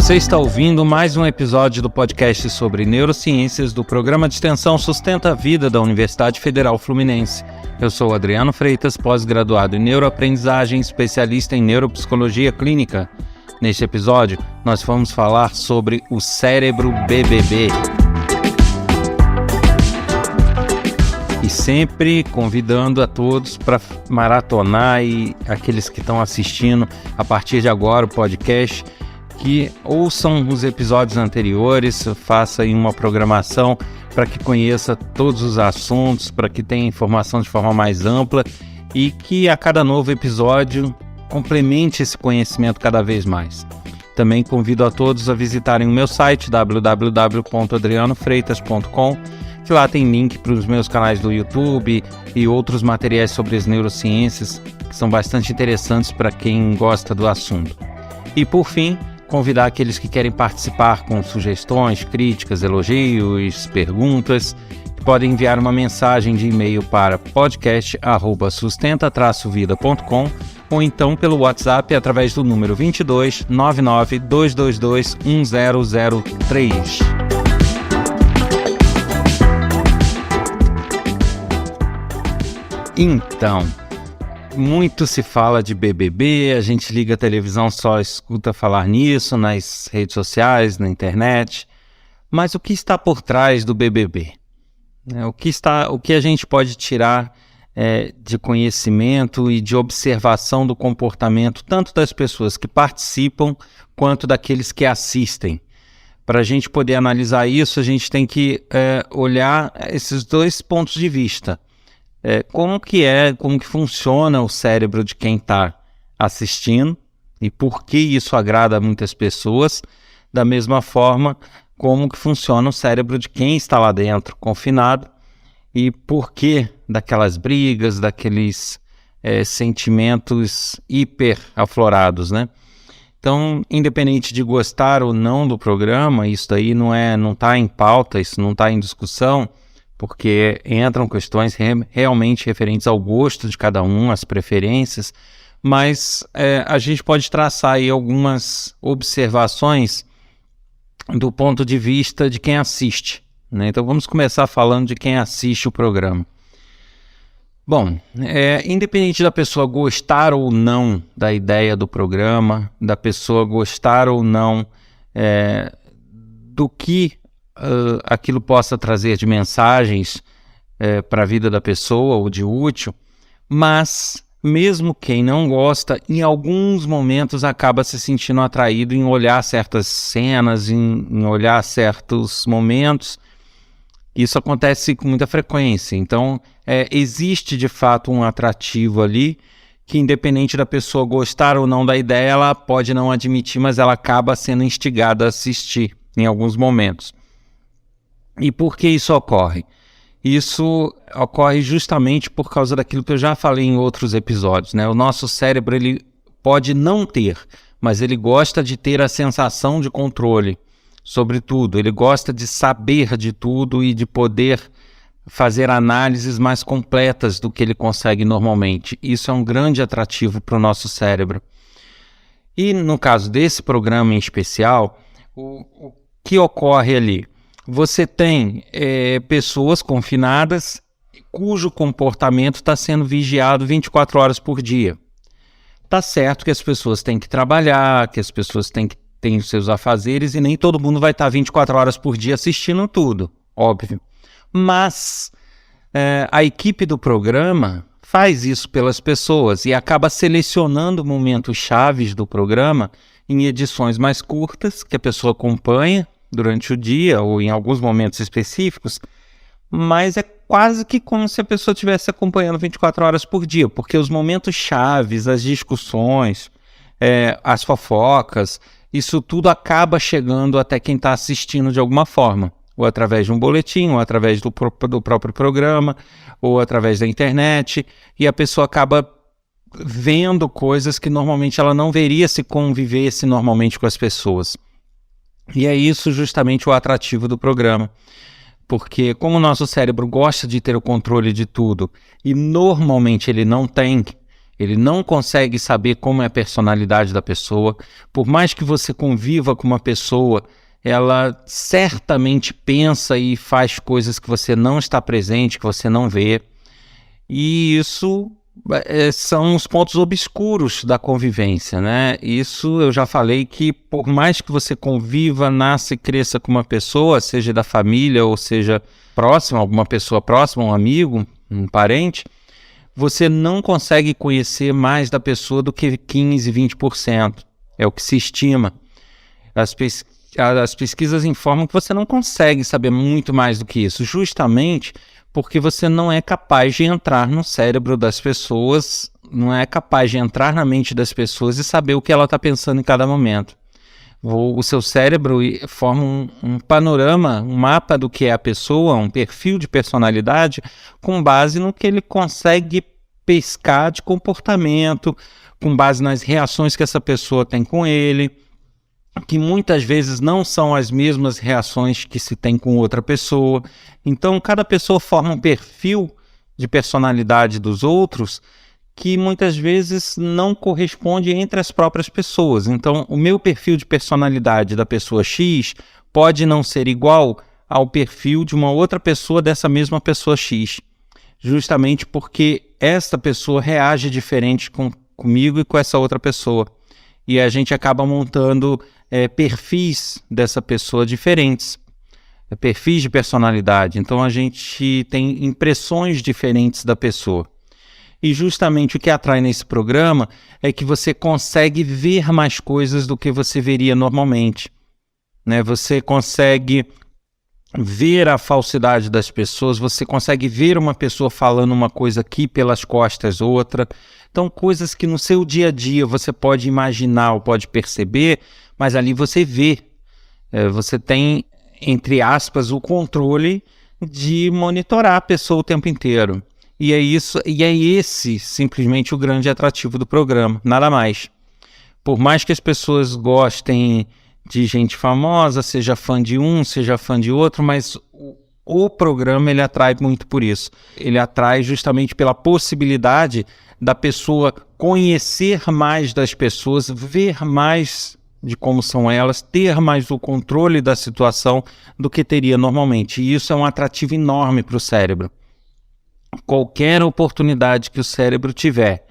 Você está ouvindo mais um episódio do podcast sobre neurociências do Programa de Extensão Sustenta a Vida da Universidade Federal Fluminense. Eu sou Adriano Freitas, pós-graduado em neuroaprendizagem, especialista em neuropsicologia clínica. Neste episódio, nós vamos falar sobre o cérebro BBB. E sempre convidando a todos para maratonar e aqueles que estão assistindo a partir de agora o podcast, que ouçam os episódios anteriores, faça aí uma programação para que conheça todos os assuntos, para que tenha informação de forma mais ampla e que a cada novo episódio complemente esse conhecimento cada vez mais. Também convido a todos a visitarem o meu site www.adrianofreitas.com, que lá tem link para os meus canais do YouTube e outros materiais sobre as neurociências que são bastante interessantes para quem gosta do assunto. E por fim, convidar aqueles que querem participar com sugestões, críticas, elogios, perguntas, que podem enviar uma mensagem de e-mail para podcast@sustenta-vida.com ou então pelo WhatsApp através do número 22 99 222 1003. Então, muito se fala de BBB, a gente liga a televisão, só escuta falar nisso nas redes sociais, na internet. Mas o que está por trás do BBB? O que a gente pode tirar de conhecimento e de observação do comportamento tanto das pessoas que participam quanto daqueles que assistem? Para a gente poder analisar isso, a gente tem que olhar esses dois pontos de vista. Como que funciona o cérebro de quem está assistindo e por que isso agrada a muitas pessoas, da mesma forma como que funciona o cérebro de quem está lá dentro, confinado, e por que daquelas brigas, daqueles sentimentos hiper aflorados, né? Então, independente de gostar ou não do programa, isso daí não está em pauta, isso não está em discussão, porque entram questões realmente referentes ao gosto de cada um, às preferências, mas a gente pode traçar aí algumas observações do ponto de vista de quem assiste, né? Então vamos começar falando de quem assiste o programa. Bom, independente da pessoa gostar ou não da ideia do programa, da pessoa gostar ou não do que aquilo possa trazer de mensagens para a vida da pessoa ou de útil, mas mesmo quem não gosta, em alguns momentos acaba se sentindo atraído em olhar certas cenas, em olhar certos momentos. Isso acontece com muita frequência, então existe de fato um atrativo ali que, independente da pessoa gostar ou não da ideia, ela pode não admitir, mas ela acaba sendo instigada a assistir em alguns momentos. E por que isso ocorre? Isso ocorre justamente por causa daquilo que eu já falei em outros episódios, né? O nosso cérebro, ele pode não ter, mas ele gosta de ter a sensação de controle sobre tudo. Ele gosta de saber de tudo e de poder fazer análises mais completas do que ele consegue normalmente. Isso é um grande atrativo para o nosso cérebro. E no caso desse programa em especial, o que ocorre ali? Você tem pessoas confinadas cujo comportamento está sendo vigiado 24 horas por dia. Tá certo que as pessoas têm que trabalhar, que as pessoas têm os seus afazeres e nem todo mundo vai estar 24 horas por dia assistindo tudo, óbvio. Mas a equipe do programa faz isso pelas pessoas e acaba selecionando momentos chaves do programa em edições mais curtas que a pessoa acompanha durante o dia ou em alguns momentos específicos, mas é quase que como se a pessoa estivesse acompanhando 24 horas por dia, porque os momentos chaves, as discussões, as fofocas, isso tudo acaba chegando até quem está assistindo de alguma forma, ou através de um boletim, ou através do próprio programa, ou através da internet, e a pessoa acaba vendo coisas que normalmente ela não veria se convivesse normalmente com as pessoas. E é isso justamente o atrativo do programa, porque como o nosso cérebro gosta de ter o controle de tudo e normalmente ele não tem, Ele não consegue saber como é a personalidade da pessoa. Por mais que você conviva com uma pessoa, ela certamente pensa e faz coisas que você não está presente, que você não vê. E isso são os pontos obscuros da convivência, né? Isso eu já falei que por mais que você conviva, nasça e cresça com uma pessoa, seja da família ou seja próxima, alguma pessoa próxima, um amigo, um parente, você não consegue conhecer mais da pessoa do que 15, 20%. É o que se estima. As pesquisas informam que você não consegue saber muito mais do que isso, justamente porque você não é capaz de entrar no cérebro das pessoas, não é capaz de entrar na mente das pessoas e saber o que ela está pensando em cada momento. O seu cérebro forma um panorama, um mapa do que é a pessoa, um perfil de personalidade, com base no que ele consegue pescar de comportamento, com base nas reações que essa pessoa tem com ele, que muitas vezes não são as mesmas reações que se tem com outra pessoa. Então, cada pessoa forma um perfil de personalidade dos outros que muitas vezes não corresponde entre as próprias pessoas. Então, o meu perfil de personalidade da pessoa X pode não ser igual ao perfil de uma outra pessoa dessa mesma pessoa X, justamente porque esta pessoa reage diferente comigo e com essa outra pessoa. E a gente acaba montando perfis dessa pessoa diferentes, perfis de personalidade. Então a gente tem impressões diferentes da pessoa. E justamente o que atrai nesse programa é que você consegue ver mais coisas do que você veria normalmente, né? Você consegue ver a falsidade das pessoas, você consegue ver uma pessoa falando uma coisa aqui pelas costas, outra. Então, coisas que no seu dia a dia você pode imaginar ou pode perceber, mas ali você vê. Você tem, entre aspas, o controle de monitorar a pessoa o tempo inteiro. E é esse simplesmente o grande atrativo do programa, nada mais. Por mais que as pessoas gostem de gente famosa, seja fã de um, seja fã de outro, mas o programa ele atrai muito por isso. Ele atrai justamente pela possibilidade da pessoa conhecer mais das pessoas, ver mais de como são elas, ter mais o controle da situação do que teria normalmente. E isso é um atrativo enorme para o cérebro. Qualquer oportunidade que o cérebro tiver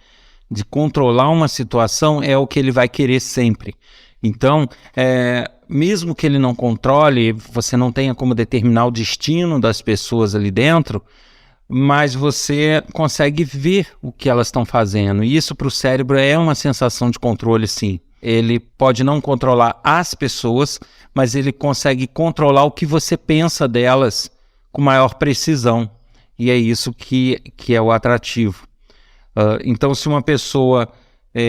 de controlar uma situação é o que ele vai querer sempre. Então, mesmo que ele não controle, você não tenha como determinar o destino das pessoas ali dentro, mas você consegue ver o que elas estão fazendo. E isso para o cérebro é uma sensação de controle, sim. Ele pode não controlar as pessoas, mas ele consegue controlar o que você pensa delas com maior precisão. E é isso que é o atrativo. Então, se uma pessoa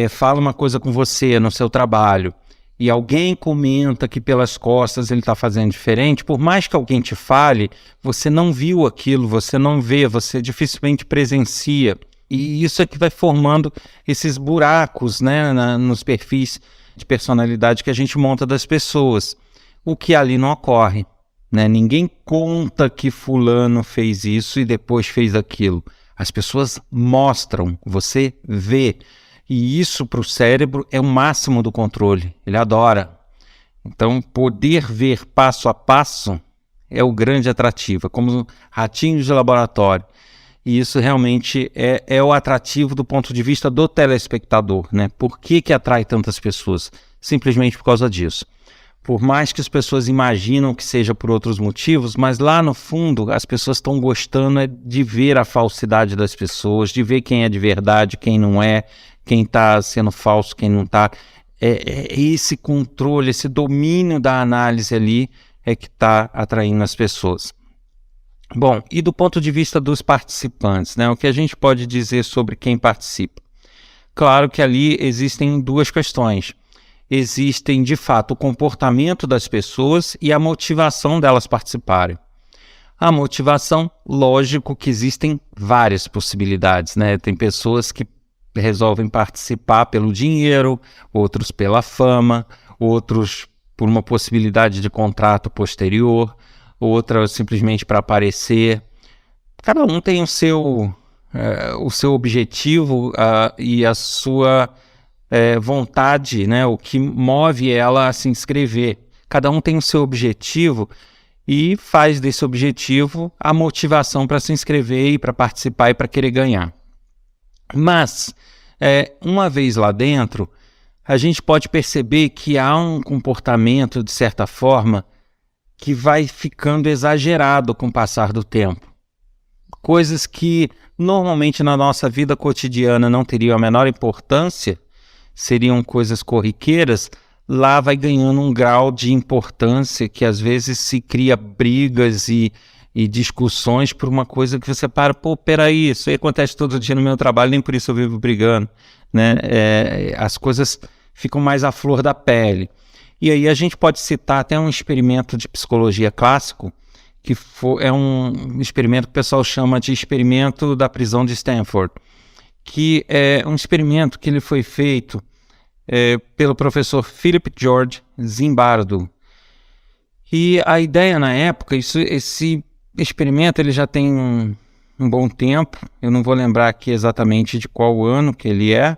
fala uma coisa com você no seu trabalho e alguém comenta que pelas costas ele está fazendo diferente, por mais que alguém te fale, você não viu aquilo, você não vê, você dificilmente presencia. E isso é que vai formando esses buracos, né, nos perfis de personalidade que a gente monta das pessoas, o que ali não ocorre, né? Ninguém conta que fulano fez isso e depois fez aquilo. As pessoas mostram, você vê. E isso para o cérebro é o máximo do controle, ele adora. Então, poder ver passo a passo é o grande atrativo, é como ratinhos de laboratório. E isso realmente é o atrativo do ponto de vista do telespectador, né? Por que atrai tantas pessoas? Simplesmente por causa disso. Por mais que as pessoas imaginam que seja por outros motivos, mas lá no fundo as pessoas estão gostando de ver a falsidade das pessoas, de ver quem é de verdade, quem não é, quem está sendo falso, quem não está. Esse controle, esse domínio da análise ali é que está atraindo as pessoas. Bom, e do ponto de vista dos participantes, né? O que a gente pode dizer sobre quem participa? Claro que ali existem duas questões. Existem, de fato, o comportamento das pessoas e a motivação delas participarem. A motivação, lógico que existem várias possibilidades, né? Tem pessoas que resolvem participar pelo dinheiro, outros pela fama, outros por uma possibilidade de contrato posterior, outra simplesmente para aparecer. Cada um tem o seu objetivo e a sua vontade, né? O que move ela a se inscrever. Cada um tem o seu objetivo e faz desse objetivo a motivação para se inscrever e para participar e para querer ganhar. Mas, uma vez lá dentro, a gente pode perceber que há um comportamento, de certa forma, que vai ficando exagerado com o passar do tempo. Coisas que normalmente na nossa vida cotidiana não teriam a menor importância, seriam coisas corriqueiras, lá vai ganhando um grau de importância que às vezes se cria brigas e discussões por uma coisa que você peraí, isso aí acontece todo dia no meu trabalho, nem por isso eu vivo brigando, né? As coisas ficam mais à flor da pele. E aí a gente pode citar até um experimento de psicologia clássico, que é um experimento que o pessoal chama de experimento da prisão de Stanford, que é um experimento que ele foi feito pelo professor Philip George Zimbardo. E a ideia na época, esse experimento ele já tem um bom tempo, eu não vou lembrar aqui exatamente de qual ano que ele é,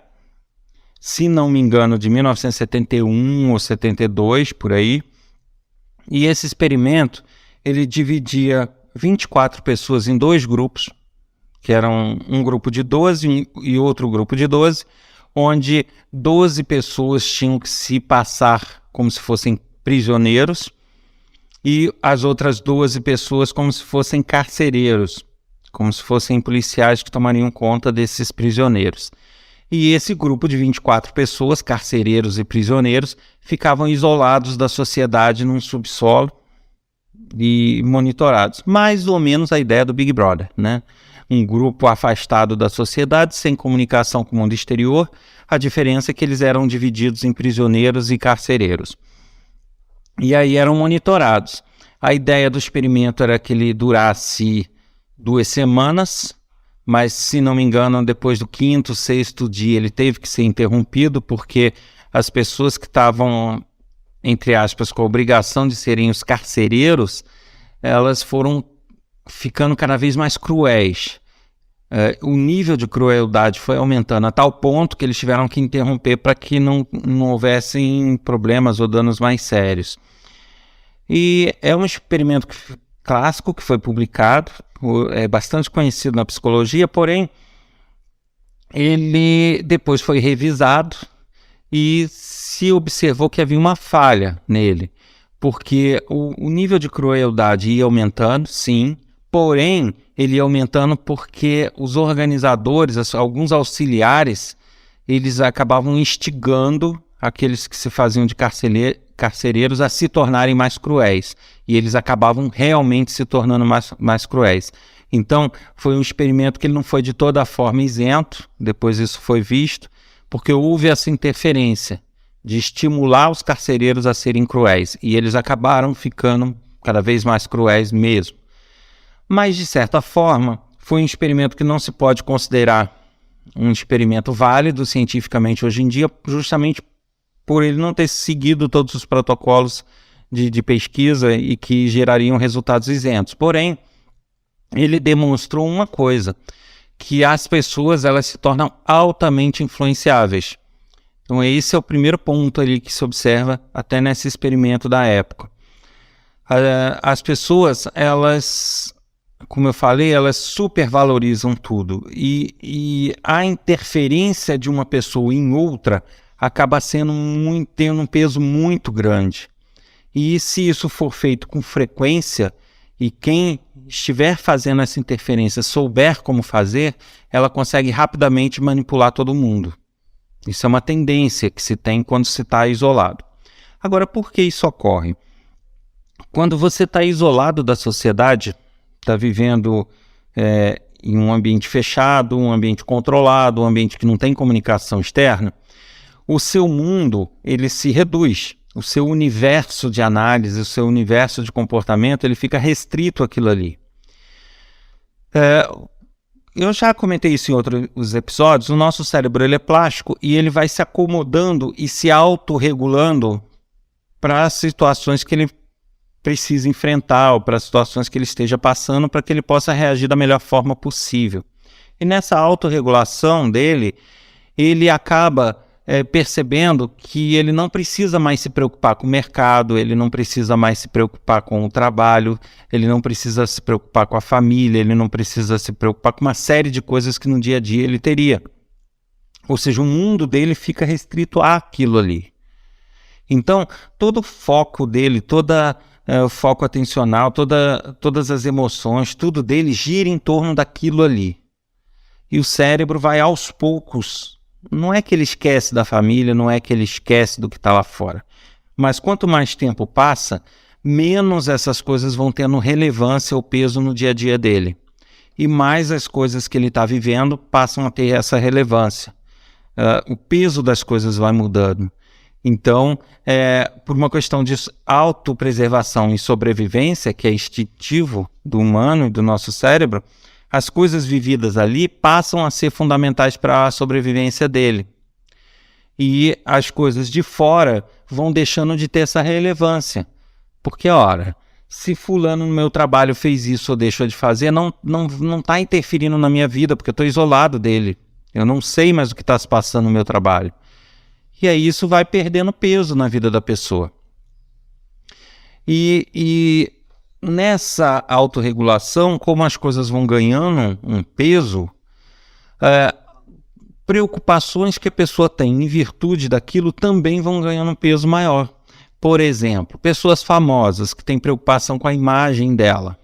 se não me engano de 1971 ou 72, por aí. E esse experimento, ele dividia 24 pessoas em dois grupos, que eram um grupo de 12 e outro grupo de 12, onde 12 pessoas tinham que se passar como se fossem prisioneiros e as outras 12 pessoas como se fossem carcereiros, como se fossem policiais que tomariam conta desses prisioneiros. E esse grupo de 24 pessoas, carcereiros e prisioneiros, ficavam isolados da sociedade num subsolo e monitorados. Mais ou menos a ideia do Big Brother, né? Um grupo afastado da sociedade, sem comunicação com o mundo exterior. A diferença é que eles eram divididos em prisioneiros e carcereiros. E aí eram monitorados. A ideia do experimento era que ele durasse 2 semanas, mas, se não me engano, depois do 5º, 6º dia, ele teve que ser interrompido, porque as pessoas que estavam, entre aspas, com a obrigação de serem os carcereiros, elas foram ficando cada vez mais cruéis. O nível de crueldade foi aumentando a tal ponto que eles tiveram que interromper para que não houvessem problemas ou danos mais sérios. E é um experimento clássico que foi publicado, é bastante conhecido na psicologia, porém ele depois foi revisado e se observou que havia uma falha nele, porque o nível de crueldade ia aumentando, sim, porém ele ia aumentando porque os organizadores, alguns auxiliares, eles acabavam instigando aqueles que se faziam de carcereiros a se tornarem mais cruéis, e eles acabavam realmente se tornando mais cruéis. Então, foi um experimento que ele não foi de toda forma isento, depois isso foi visto, porque houve essa interferência de estimular os carcereiros a serem cruéis, e eles acabaram ficando cada vez mais cruéis mesmo. Mas, de certa forma, foi um experimento que não se pode considerar um experimento válido cientificamente hoje em dia, justamente por ele não ter seguido todos os protocolos de pesquisa e que gerariam resultados isentos. Porém, ele demonstrou uma coisa, que as pessoas elas se tornam altamente influenciáveis. Então esse é o primeiro ponto ali que se observa até nesse experimento da época. As pessoas, elas, como eu falei, elas supervalorizam tudo e a interferência de uma pessoa em outra acaba tendo um peso muito grande. E se isso for feito com frequência e quem estiver fazendo essa interferência souber como fazer, ela consegue rapidamente manipular todo mundo. Isso é uma tendência que se tem quando se está isolado. Agora, por que isso ocorre? Quando você está isolado da sociedade, está vivendo em um ambiente fechado, um ambiente controlado, um ambiente que não tem comunicação externa, o seu mundo ele se reduz. O seu universo de análise, o seu universo de comportamento, ele fica restrito àquilo ali. Eu já comentei isso em outros episódios, o nosso cérebro ele é plástico e ele vai se acomodando e se autorregulando para as situações que ele precisa enfrentar ou para as situações que ele esteja passando para que ele possa reagir da melhor forma possível. E nessa autorregulação dele, ele acaba percebendo que ele não precisa mais se preocupar com o mercado, ele não precisa mais se preocupar com o trabalho, ele não precisa se preocupar com a família, ele não precisa se preocupar com uma série de coisas que no dia a dia ele teria. Ou seja, o mundo dele fica restrito àquilo ali. Então, todo o foco dele, o foco atencional, todas as emoções, tudo dele gira em torno daquilo ali. E o cérebro vai aos poucos. Não é que ele esquece da família, não é que ele esquece do que está lá fora. Mas quanto mais tempo passa, menos essas coisas vão tendo relevância ou peso no dia a dia dele. E mais as coisas que ele está vivendo passam a ter essa relevância. O peso das coisas vai mudando. Então, por uma questão de autopreservação e sobrevivência, que é instintivo do humano e do nosso cérebro, as coisas vividas ali passam a ser fundamentais para a sobrevivência dele. E as coisas de fora vão deixando de ter essa relevância. Porque, ora, se fulano no meu trabalho fez isso ou deixou de fazer, não está interferindo na minha vida, porque eu estou isolado dele. Eu não sei mais o que está se passando no meu trabalho. E aí isso vai perdendo peso na vida da pessoa. E nessa autorregulação, como as coisas vão ganhando um peso, preocupações que a pessoa tem em virtude daquilo também vão ganhando um peso maior. Por exemplo, pessoas famosas que têm preocupação com a imagem dela,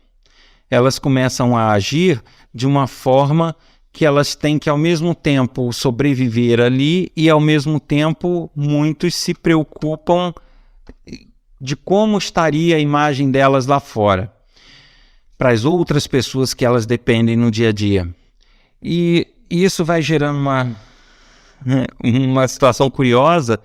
elas começam a agir de uma forma que elas têm que ao mesmo tempo sobreviver ali e ao mesmo tempo muitos se preocupam de como estaria a imagem delas lá fora, para as outras pessoas que elas dependem no dia a dia. E isso vai gerando uma situação curiosa,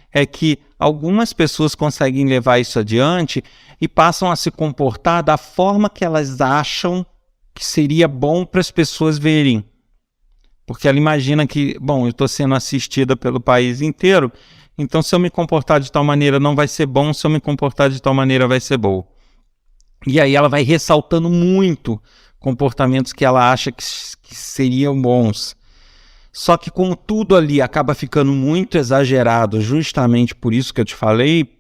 é que algumas pessoas conseguem levar isso adiante e passam a se comportar da forma que elas acham que seria bom para as pessoas verem. Porque ela imagina que, bom, eu estou sendo assistida pelo país inteiro, então se eu me comportar de tal maneira não vai ser bom, se eu me comportar de tal maneira vai ser bom. E aí ela vai ressaltando muito comportamentos que ela acha que seriam bons. Só que como tudo ali acaba ficando muito exagerado, justamente por isso que eu te falei,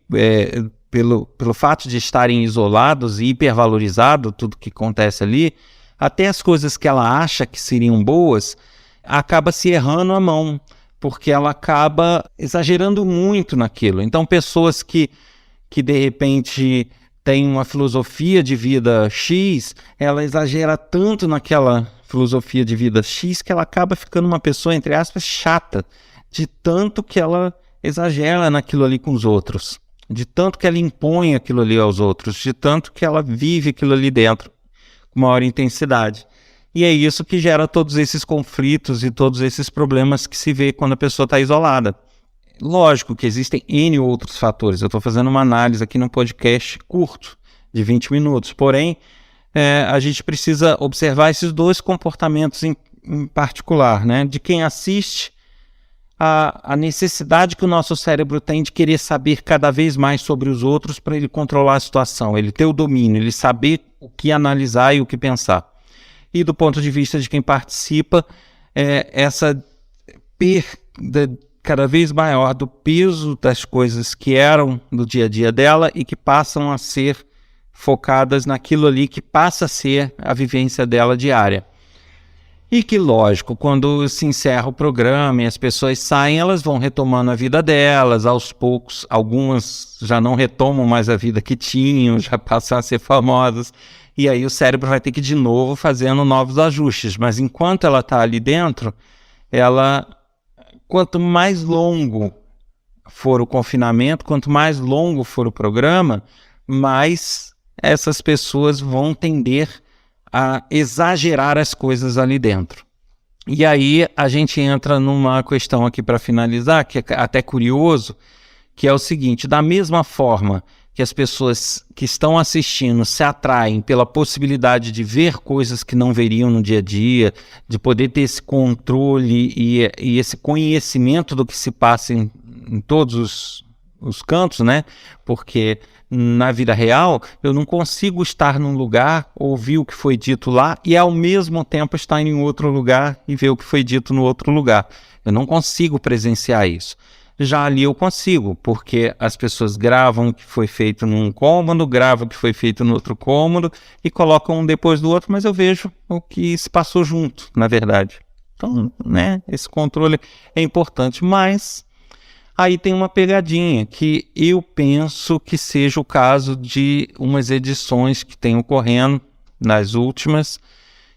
pelo fato de estarem isolados e hipervalorizado tudo que acontece ali, até as coisas que ela acha que seriam boas, acaba se errando a mão, porque ela acaba exagerando muito naquilo. Então, pessoas que de repente têm uma filosofia de vida X, ela exagera tanto naquela filosofia de vida X que ela acaba ficando uma pessoa, entre aspas, chata, de tanto que ela exagera naquilo ali com os outros, de tanto que ela impõe aquilo ali aos outros, de tanto que ela vive aquilo ali dentro com maior intensidade. E é isso que gera todos esses conflitos e todos esses problemas que se vê quando a pessoa está isolada. Lógico que existem N outros fatores. Eu estou fazendo uma análise aqui no podcast curto, de 20 minutos. Porém, a gente precisa observar esses dois comportamentos em particular, né? De quem assiste, a necessidade que o nosso cérebro tem de querer saber cada vez mais sobre os outros para ele controlar a situação, ele ter o domínio, ele saber o que analisar e o que pensar. E do ponto de vista de quem participa, essa perda cada vez maior do peso das coisas que eram do dia a dia dela e que passam a ser focadas naquilo ali que passa a ser a vivência dela diária. E que, lógico, quando se encerra o programa e as pessoas saem, elas vão retomando a vida delas, aos poucos, algumas já não retomam mais a vida que tinham, já passam a ser famosas, e aí o cérebro vai ter que de novo fazendo novos ajustes, mas enquanto ela está ali dentro, quanto mais longo for o confinamento, quanto mais longo for o programa, mais essas pessoas vão tender a exagerar as coisas ali dentro. E aí a gente entra numa questão aqui para finalizar, que é até curioso, que é o seguinte: da mesma forma que as pessoas que estão assistindo se atraem pela possibilidade de ver coisas que não veriam no dia a dia, de poder ter esse controle e esse conhecimento do que se passa em todos os cantos, né? Porque na vida real eu não consigo estar num lugar, ouvir o que foi dito lá e ao mesmo tempo estar em outro lugar e ver o que foi dito no outro lugar. Eu não consigo presenciar isso. Já ali eu consigo, porque as pessoas gravam o que foi feito num cômodo, gravam o que foi feito no outro cômodo e colocam um depois do outro, mas eu vejo o que se passou junto, na verdade. Então, né, esse controle é importante, mas aí tem uma pegadinha que eu penso que seja o caso de umas edições que tem ocorrendo nas últimas,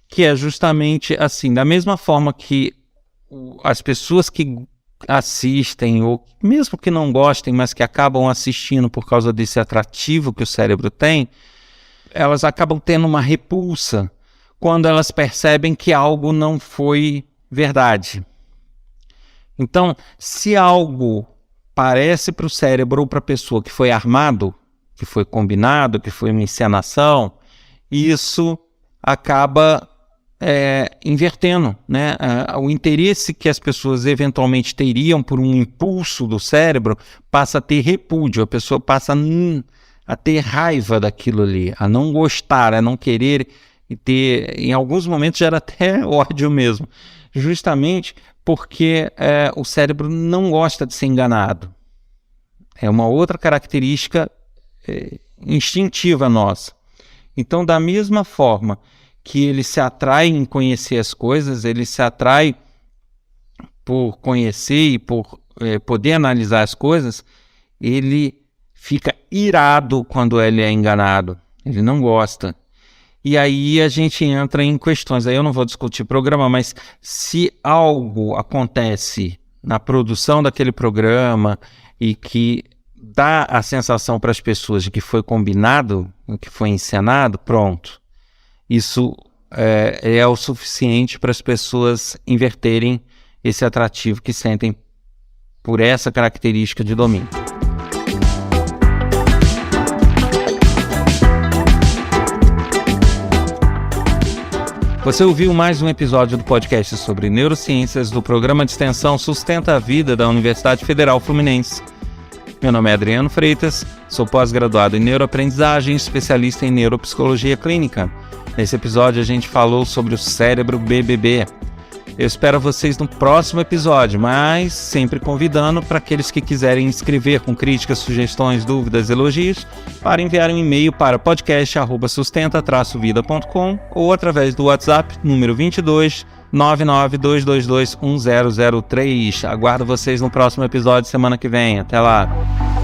que é justamente assim, da mesma forma que as pessoas que assistem, ou mesmo que não gostem, mas que acabam assistindo por causa desse atrativo que o cérebro tem, elas acabam tendo uma repulsa quando elas percebem que algo não foi verdade. Então, se algo parece para o cérebro ou para a pessoa que foi armado, que foi combinado, que foi uma encenação, isso acaba invertendo, né? O interesse que as pessoas eventualmente teriam por um impulso do cérebro passa a ter repúdio, a pessoa passa a ter raiva daquilo ali, a não gostar, a não querer e ter, em alguns momentos gera até ódio mesmo, justamente porque o cérebro não gosta de ser enganado. É uma outra característica instintiva nossa. Então, da mesma forma que ele se atrai em conhecer as coisas, ele se atrai por conhecer e por poder analisar as coisas, ele fica irado quando ele é enganado, ele não gosta. E aí a gente entra em questões, aí eu não vou discutir programa, mas se algo acontece na produção daquele programa e que dá a sensação para as pessoas de que foi combinado, que foi encenado, pronto. Isso é o suficiente para as pessoas inverterem esse atrativo que sentem por essa característica de domínio. Você ouviu mais um episódio do podcast sobre neurociências do programa de extensão Sustenta a Vida da Universidade Federal Fluminense. Meu nome é Adriano Freitas, sou pós-graduado em neuroaprendizagem, especialista em neuropsicologia clínica. Nesse episódio a gente falou sobre o cérebro BBB. Eu espero vocês no próximo episódio, mas sempre convidando para aqueles que quiserem escrever com críticas, sugestões, dúvidas, elogios, para enviar um e-mail para podcast@sustenta-vida.com ou através do WhatsApp número 22 992221003. Aguardo vocês no próximo episódio semana que vem. Até lá!